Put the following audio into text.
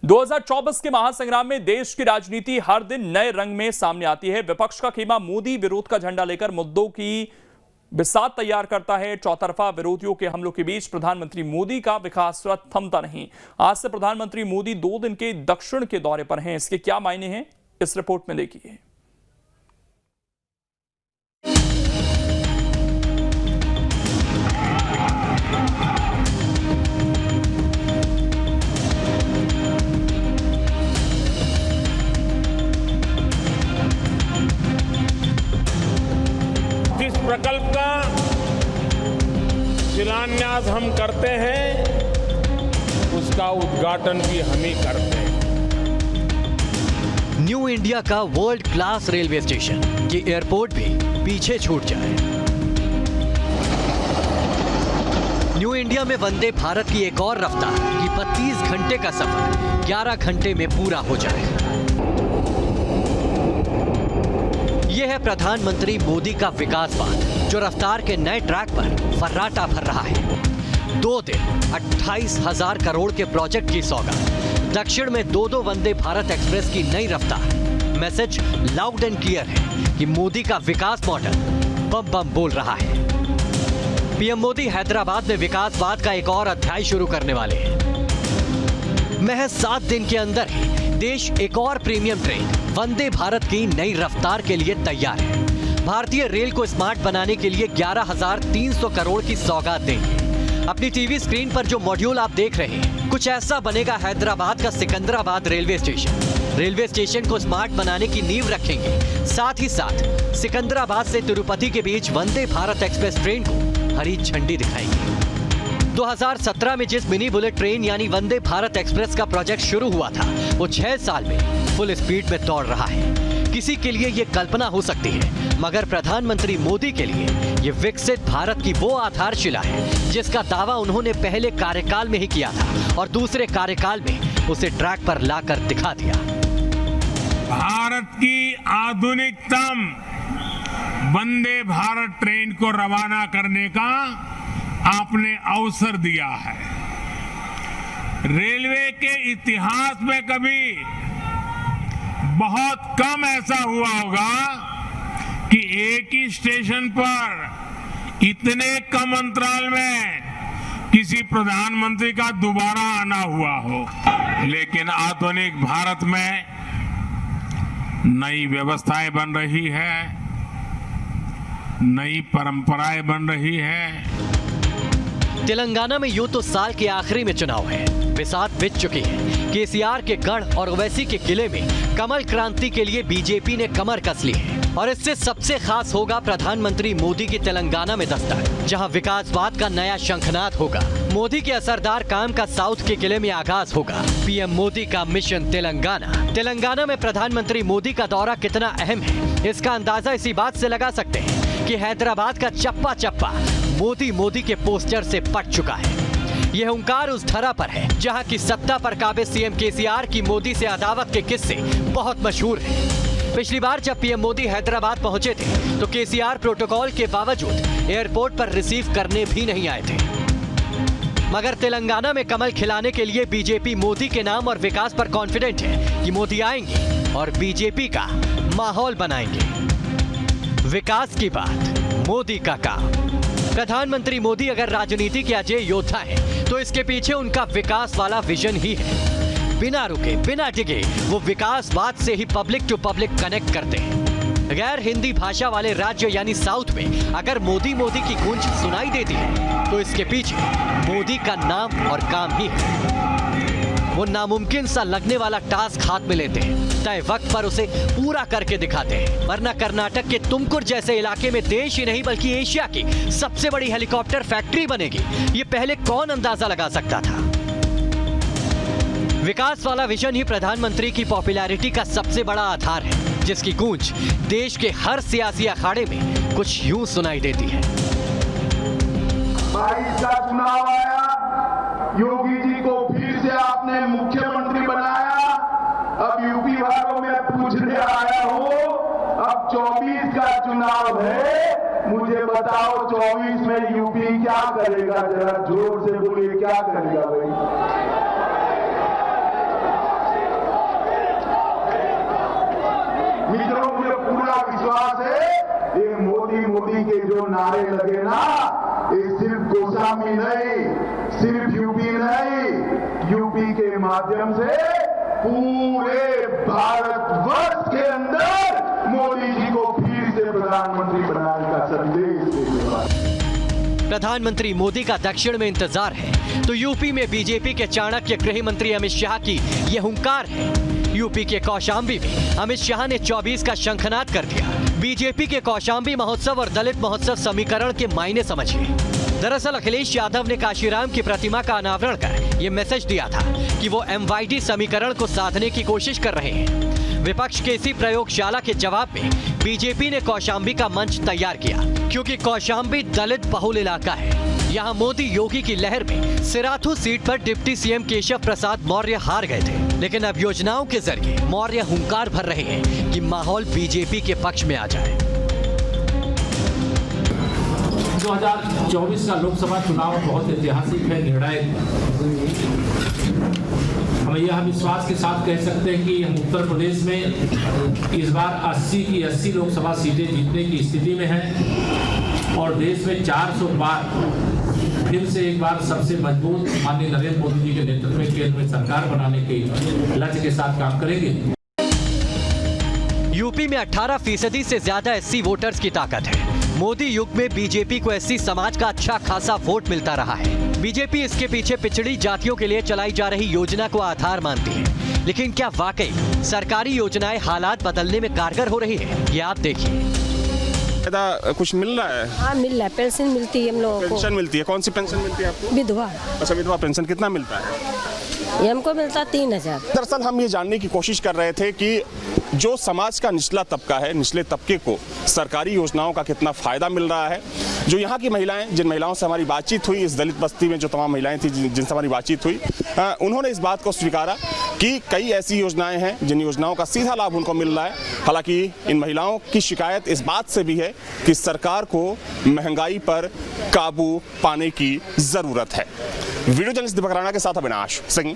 2024 के महासंग्राम में देश की राजनीति हर दिन नए रंग में सामने आती है। विपक्ष का खेमा मोदी विरोध का झंडा लेकर मुद्दों की बिसात तैयार करता है। चौतरफा विरोधियों के हमलों के बीच प्रधानमंत्री मोदी का विकास रथ थमता नहीं। आज से प्रधानमंत्री मोदी 2 दिन के दक्षिण के दौरे पर हैं। इसके क्या मायने हैं, इस रिपोर्ट में देखिए। जिस प्रकल्प का शिलान्यास हम करते हैं, उसका उद्घाटन भी हम ही करते हैं। न्यू इंडिया का वर्ल्ड क्लास रेलवे स्टेशन, ये एयरपोर्ट भी पीछे छूट जाए। न्यू इंडिया में वंदे भारत की एक और रफ्तार कि 32 घंटे का सफर 11 घंटे में पूरा हो जाए। यह है प्रधानमंत्री मोदी का विकासवाद, जो रफ्तार के नए ट्रैक पर फर्राटा भर रहा है। 2 दिन 28,000 करोड़ के प्रोजेक्ट की सौगात। दक्षिण में 2 वंदे भारत एक्सप्रेस की नई रफ्तार। मैसेज लाउड एंड क्लियर है कि मोदी का विकास मॉडल बम बम बोल रहा है। पीएम मोदी हैदराबाद में विकासवाद का एक और अध्याय शुरू करने वाले हैं। महज 7 दिन के अंदर ही देश एक और प्रीमियम ट्रेन वंदे भारत की नई रफ्तार के लिए तैयार है। भारतीय रेल को स्मार्ट बनाने के लिए 11,300 करोड़ की सौगात देंगे। अपनी टीवी स्क्रीन पर जो मॉड्यूल आप देख रहे हैं, कुछ ऐसा बनेगा हैदराबाद का Secunderabad railway station. Railway station को स्मार्ट बनाने की नींव रखेंगे। साथ ही साथ सिकंदराबाद से तिरुपति के बीच वंदे भारत एक्सप्रेस ट्रेन को हरी झंडी दिखाएंगे। 2017 में जिस मिनी बुलेट ट्रेन यानी वंदे भारत एक्सप्रेस का प्रोजेक्ट शुरू हुआ था, वो 6 साल में फुल स्पीड में दौड़ रहा है। किसी के लिए ये कल्पना हो सकती है, मगर प्रधानमंत्री मोदी के लिए ये विकसित भारत की वो आधारशिला है जिसका दावा उन्होंने पहले कार्यकाल में ही किया था और दूसरे कार्यकाल में उसे ट्रैक पर लाकर दिखा दिया। भारत की आधुनिकतम वंदे भारत ट्रेन को रवाना करने का आपने अवसर दिया है। रेलवे के इतिहास में कभी बहुत कम ऐसा हुआ होगा कि एक ही स्टेशन पर इतने कम अंतराल में किसी प्रधानमंत्री का दोबारा आना हुआ हो। लेकिन आधुनिक भारत में नई व्यवस्थाएं बन रही है, नई परंपराएं बन रही है। तेलंगाना में यूं तो साल के आखिरी में चुनाव है, बिसात बीत चुकी है। केसीआर के गढ़ और ओवैसी के किले में कमल क्रांति के लिए बीजेपी ने कमर कस ली है। और इससे सबसे खास होगा प्रधानमंत्री मोदी की तेलंगाना में दस्तक, जहां विकासवाद का नया शंखनाद होगा। मोदी के असरदार काम का साउथ के किले में आगाज होगा। पीएम मोदी का मिशन तेलंगाना। तेलंगाना में प्रधानमंत्री मोदी का दौरा कितना अहम है, इसका अंदाजा इसी बात से लगा सकते हैं कि हैदराबाद का चप्पा चप्पा मोदी के पोस्टर से पट चुका है। यह हुंकार उस धरा पर है जहां की सत्ता पर काबिज सीएम केसीआर की मोदी से अदावत के किस्से बहुत मशहूर हैं। पिछली बार जब पीएम मोदी हैदराबाद पहुंचे थे तो केसीआर प्रोटोकॉल के बावजूद एयरपोर्ट पर रिसीव करने भी नहीं आए थे। मगर तेलंगाना में कमल खिलाने के लिए बीजेपी मोदी के नाम और विकास पर कॉन्फिडेंट है कि मोदी आएंगे और बीजेपी का माहौल बनाएंगे। विकास की बात, मोदी का काम। प्रधानमंत्री मोदी अगर राजनीति के अजय योद्धा है तो इसके पीछे उनका विकास वाला विजन ही है। बिना रुके बिना डिगे वो विकासवाद से ही पब्लिक टू पब्लिक कनेक्ट करते हैं। गैर हिंदी भाषा वाले राज्य यानी साउथ में अगर मोदी की गूंज सुनाई देती है तो इसके पीछे मोदी का नाम और काम ही है। वो नामुमकिन सा लगने वाला टास्क हाथ में लेते हैं, तय वक्त पर उसे पूरा करके दिखाते हैं। वरना कर्नाटक के तुमकुर जैसे इलाके में देश ही नहीं बल्कि एशिया की सबसे बड़ी हेलीकॉप्टर फैक्ट्री बनेगी, ये पहले कौन अंदाजा लगा सकता था। विकास वाला विजन ही प्रधानमंत्री की पॉपुलैरिटी का सबसे बड़ा आधार है, जिसकी गूंज देश के हर सियासी अखाड़े में कुछ यूं सुनाई देती है। 22 का चुनाव आया, योगी जी को फिर से आपने मुख्यमंत्री बनाया। अब यूपी वालों में पूछने आया हूं, अब 24 का चुनाव है, मुझे बताओ 24 में यूपी क्या करेगा? जरा जोर से बोलिए, क्या करेगा भाई? नारे लगे ना, ये सिर्फ गोस्वामी नहीं, सिर्फ यूपी नहीं, यूपी के माध्यम से पूरे भारतवर्ष के अंदर मोदी जी को फिर से प्रधानमंत्री बनाने का संदेश देने वाले। प्रधानमंत्री मोदी का दक्षिण में इंतजार है तो यूपी में बीजेपी के चाणक्य गृह मंत्री अमित शाह की ये हुंकार है। यूपी के कौशाम्बी में अमित शाह ने 24 का शंखनाद कर दिया। बीजेपी के कौशाम्बी महोत्सव और दलित महोत्सव समीकरण के मायने समझिए। दरअसल अखिलेश यादव ने काशीराम की प्रतिमा का अनावरण कर ये मैसेज दिया था कि वो MYD समीकरण को साधने की कोशिश कर रहे हैं। विपक्ष के इसी प्रयोगशाला के जवाब में बीजेपी ने कौशाम्बी का मंच तैयार किया, क्योंकि कौशाम्बी दलित बहुल इलाका है। यहाँ मोदी योगी की लहर में सिराथू सीट पर डिप्टी सीएम केशव प्रसाद मौर्य हार गए थे, लेकिन अब योजनाओं के जरिए मौर्य हुंकार भर रहे हैं कि माहौल बीजेपी के पक्ष में आ जाए। 2024 का लोकसभा चुनाव बहुत ऐतिहासिक है, निर्णायक। हम यह विश्वास के साथ कह सकते हैं कि हम उत्तर प्रदेश में इस बार 80 की 80 लोकसभा सीटें जीतने की स्थिति में हैं और देश में 400 बार फिर से एक बार सबसे मजबूत माननीय नरेंद्र मोदी जी के नेतृत्व में केंद्र में सरकार बनाने के लक्ष्य के साथ काम करेंगे। यूपी में 18% से ज्यादा SC वोटर्स की ताकत है। मोदी युग में बीजेपी को SC समाज का अच्छा खासा वोट मिलता रहा है। बीजेपी इसके पीछे पिछड़ी जातियों के लिए चलाई जा रही योजना को आधार मानती है, लेकिन क्या वाकई सरकारी योजनाएं हालात बदलने में कारगर हो रही है? ये आप देखिए। कुछ मिल रहा है? हाँ मिल रहा है, पेंशन मिलती है हम लोगों को। पेंशन मिलती है? कौन सी पेंशन मिलती है आपको? विधवा। अच्छा, विधवा पेंशन कितना मिलता है? ये हमको मिलता 3000। दरअसल हम ये जानने की कोशिश कर रहे थे कि जो समाज का निचला तबका है, निचले तबके को सरकारी योजनाओं का कितना फायदा मिल रहा है। जो यहाँ की महिलाएं, जिन महिलाओं से हमारी बातचीत हुई, इस दलित बस्ती में जो तमाम महिलाएं थी जिनसे हमारी बातचीत हुई, उन्होंने इस बात को स्वीकारा कि कई ऐसी योजनाएं हैं जिन योजनाओं का सीधा लाभ उनको मिल रहा है। हालांकि इन महिलाओं की शिकायत इस बात से भी है कि सरकार को महंगाई पर काबू पाने की जरूरत है। वीडियो जर्नलिस्ट दीपक राणा के साथ अविनाश सिंह।